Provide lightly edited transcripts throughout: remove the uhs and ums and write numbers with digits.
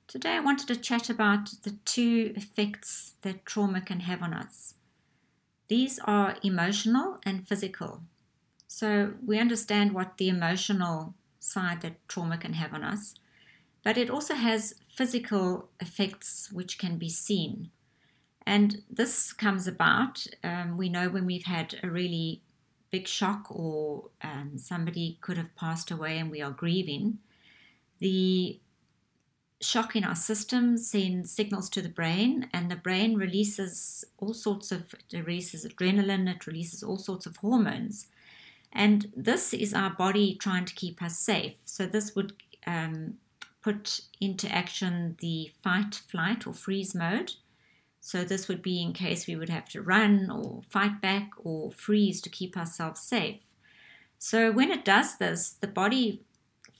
Today I wanted to chat about the two effects that trauma can have on us. These are emotional and physical. So we understand what the emotional side that trauma can have on us, but it also has physical effects which can be seen. And this comes about, we know when we've had a really big shock or somebody could have passed away and we are grieving, the shock in our system sends signals to the brain, and the brain releases it releases adrenaline, it releases all sorts of hormones. And this is our body trying to keep us safe. So this would put into action the fight, flight, or freeze mode. So this would be in case we would have to run or fight back or freeze to keep ourselves safe. So when it does this, the body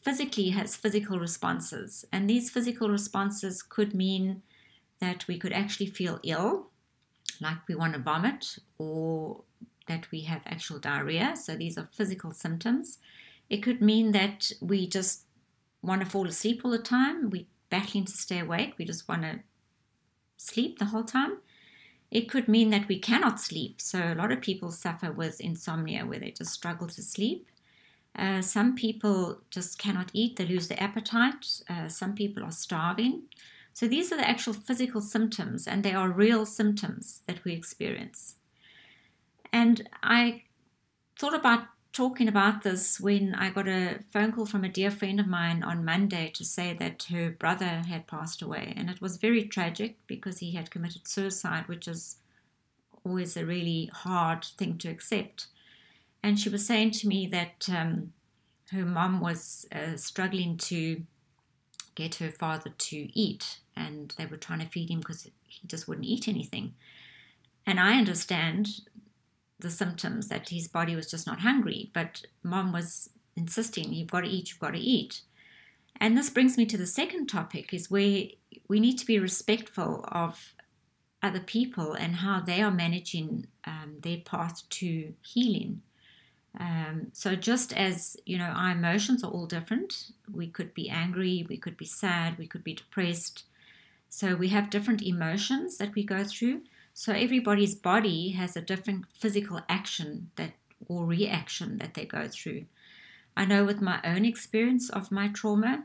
physically has physical responses, and these physical responses could mean that we could actually feel ill, like we want to vomit, or that we have actual diarrhea. So these are physical symptoms. It could mean that we just want to fall asleep all the time. We're battling to stay awake. We just want to sleep the whole time. It could mean that we cannot sleep. So a lot of people suffer with insomnia where they just struggle to sleep. Some people just cannot eat, they lose their appetite. Some people are starving. So these are the actual physical symptoms, and they are real symptoms that we experience. And I thought about talking about this when I got a phone call from a dear friend of mine on Monday to say that her brother had passed away. And it was very tragic because he had committed suicide, which is always a really hard thing to accept. And she was saying to me that her mom was struggling to get her father to eat, and they were trying to feed him because he just wouldn't eat anything. And I understand the symptoms, that his body was just not hungry, but mom was insisting, you've got to eat, you've got to eat. And this brings me to the second topic, is where we need to be respectful of other people and how they are managing their path to healing. So just as, our emotions are all different, we could be angry, we could be sad, we could be depressed. So we have different emotions that we go through. So everybody's body has a different physical action or reaction that they go through. I know with my own experience of my trauma,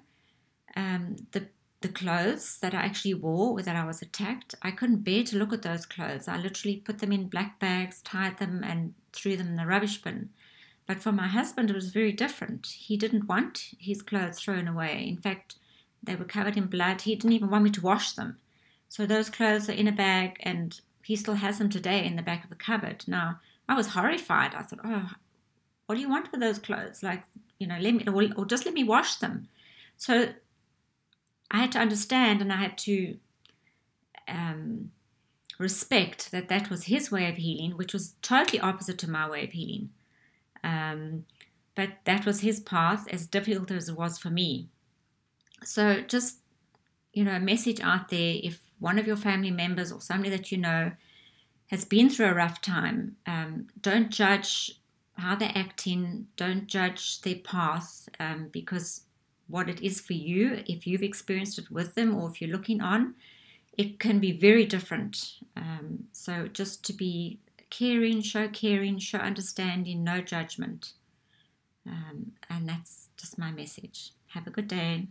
the clothes that I actually wore, that I was attacked, I couldn't bear to look at those clothes. I literally put them in black bags, tied them, and threw them in the rubbish bin. But for my husband, it was very different. He didn't want his clothes thrown away. In fact, they were covered in blood. He didn't even want me to wash them. So those clothes are in a bag, and he still has them today in the back of the cupboard. Now, I was horrified. I thought, oh, what do you want with those clothes? Like, let me, or just let me wash them. So I had to understand, and I had to respect that was his way of healing, which was totally opposite to my way of healing. But that was his path, as difficult as it was for me. So just, a message out there, if one of your family members or somebody that you know has been through a rough time, don't judge how they're acting, don't judge their path, because what it is for you, if you've experienced it with them or if you're looking on, it can be very different. So just to be caring, show understanding, no judgment. And that's just my message. Have a good day.